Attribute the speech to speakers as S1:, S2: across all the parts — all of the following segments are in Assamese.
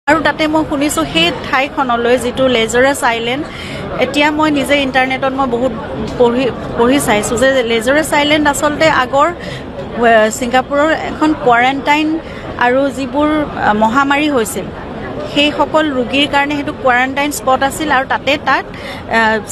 S1: আৰু তাতে মই শুনিছোঁ সেই ঠাইখনলৈ যিটো লেজাৰাছ আইলেণ্ড, এতিয়া মই নিজে ইণ্টাৰনেটত মই বহুত পঢ়ি চাইছোঁ যে লেজাৰাছ আইলেণ্ড আচলতে আগৰ ছিংগাপুৰৰ এখন কোৱাৰেণ্টাইন আৰু যিবোৰ মহামাৰী হৈছিল সেইসকল ৰোগীৰ কাৰণে সেইটো কোৱাৰেণ্টাইন স্পট আছিল আৰু তাতে তাক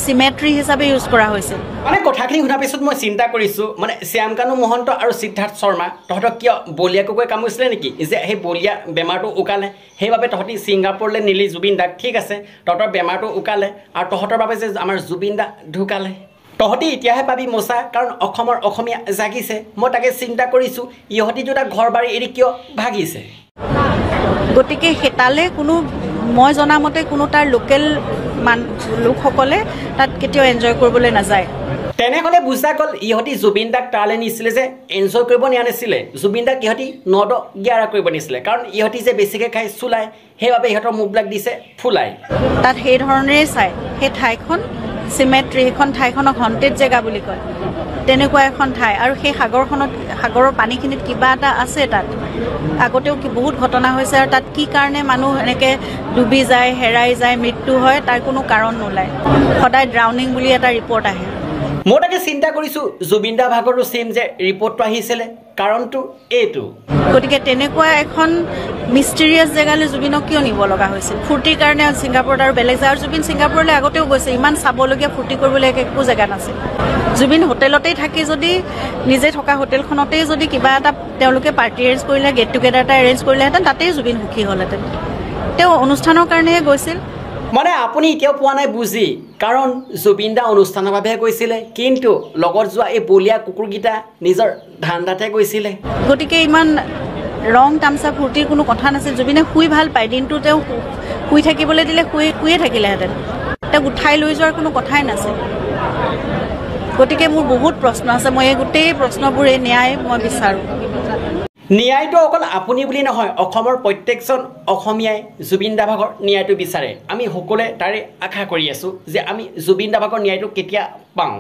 S1: চিমেট্ৰি হিচাপে ইউজ কৰা হৈছিল।
S2: মানে কথাখিনি শুনাৰ পিছত মই চিন্তা কৰিছোঁ, মানে শ্যামকানু মহন্ত আৰু সিদ্ধাৰ্থ শৰ্মা তহঁতক কিয় বলিয়া কুকুৰে কামুৰিছিলে নেকি, যে সেই বলিয়া বেমাৰটো উকালে সেইবাবে তহঁতি ছিংগাপুৰলৈ নিলি জুবিন দাক। ঠিক আছে, তহঁতৰ বেমাৰটো উকালে আৰু তহঁতৰ বাবে যে আমাৰ জুবিন দা ঢুকালে, তহঁতি এতিয়াহে পাবি মোচা, কাৰণ অসমৰ অসমীয়া জাগিছে। মই তাকে চিন্তা কৰিছোঁ ইহঁতি দুটা ঘৰ বাৰী এৰি কিয় ভাগিছে।
S1: গতিকে তালে কোনো মই জনামতে কোনো তাৰ লোকেল লোকসকলে তাত কেতিয়াও এনজয় কৰিবলৈ নাযায়।
S2: তেনেহ'লে বুজা গ'ল ইহঁতি জুবিন দাক তালৈ নিছিলে যে এনজয় কৰিব নিয়া নাছিলে, জুবিন দাক ইহঁতি 9-11 কৰিব নিছিলে, কাৰণ ইহঁতি যে বেছিকৈ খাই চুলাই সেইবাবে ইহঁতৰ মুখবিলাক দিছে ফুলাই।
S1: তাত সেই ধৰণেৰে চাই সেই ঠাইখন চিমেট্ৰি, সেইখন ঠাইখনক হণ্টেড জেগা বুলি কয়, তেনেকুৱা এখন ঠাই। আৰু সেই সাগৰৰ পানীখিনিত কিবা এটা আছে তাত, আগতেও বহুত ঘটনা হৈছে আৰু তাত কি কাৰণে মানুহ এনেকৈ ডুবি যায়, হেৰাই যায়, মৃত্যু হয়, তাৰ কোনো কাৰণ নোলায়। সদায় ড্ৰাউনিং বুলি এটা ৰিপৰ্ট আহে।
S2: মই তাকে চিন্তা কৰিছোঁ জুবিন দা ভাগৰো চেম যে ৰিপৰ্টটো আহিছিলে, কাৰণটো এইটো।
S1: গতিকে তেনেকুৱা এখন মিষ্টেৰিয়াছ জেগালৈ জুবিনক কিয় নিব লগা হৈছিল? ফূৰ্তিৰ কাৰণে ছিংগাপুৰত আৰু বেলেগ জেগা। আৰু জুবিন ছিংগাপুৰলৈ আগতেও গৈছে, ইমান চাবলগীয়া ফূৰ্তি কৰিবলৈ একো জেগা নাছিল। জুবিন হোটেলতেই থাকি যদি নিজে থকা হোটেলখনতেই যদি কিবা এটা তেওঁলোকে পাৰ্টি এৰেঞ্জ কৰিলে, গেট টুগেডাৰ এটা এৰেঞ্জ কৰিলেহেঁতেন, তাতেই জুবিন সুখী হ'লহেঁতেন। তেওঁ অনুষ্ঠানৰ কাৰণেহে গৈছিল।
S2: মানে আপুনি এতিয়াও পোৱা নাই বুজি, কাৰণ জুবিন দা অনুষ্ঠানৰ বাবেহে গৈছিলে, কিন্তু লগত যোৱা এই বলিয়া কুকুৰকেইটা নিজৰ ধান্দাতহে গৈছিলে।
S1: গতিকে ইমান ৰং তামচা ফূৰ্তিৰ কোনো কথা নাছিল। জুবিনে শুই ভাল পায়, দিনটো তেওঁ শুই থাকিবলৈ দিলে শুয়ে থাকিলেহেঁতেন, তেওঁক উঠাই লৈ যোৱাৰ কোনো কথাই নাছিল। গতিকে মোৰ বহুত প্ৰশ্ন আছে, মই এই গোটেই প্ৰশ্নবোৰে ন্যায় মই বিচাৰোঁ।
S2: ন্যায়টো অকল আপুনি বুলি নহয়, অসমৰ প্ৰত্যেকজন অসমীয়াই জুবিন দা ভাগৰ ন্যায়টো বিচাৰে। আমি সকলোৱে তাৰে আশা কৰি আছোঁ যে আমি জুবিন দা ভাগৰ ন্যায়টো কেতিয়া পাওঁ।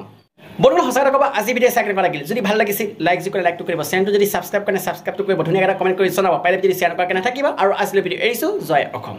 S2: বন্ধুসকল সঁচা কথা ক'ব, আজি ভিডিঅ' চাই কেনেকুৱা লাগিল? যদি ভাল লাগিছিল লাইকটো কৰিব, চেনেলটো যদি ছাবস্ক্ৰাইব কৰে ছাবস্ক্ৰাইবটো কৰিব, ধুনীয়াকৈ এটা কমেণ্ট কৰি জনাব, পাৰিলে যদি শ্বেয়াৰ কৰাকৈ নাথাকিব। আৰু আজিলৈ ভিডিঅ' এৰিছোঁ। জয় অসম।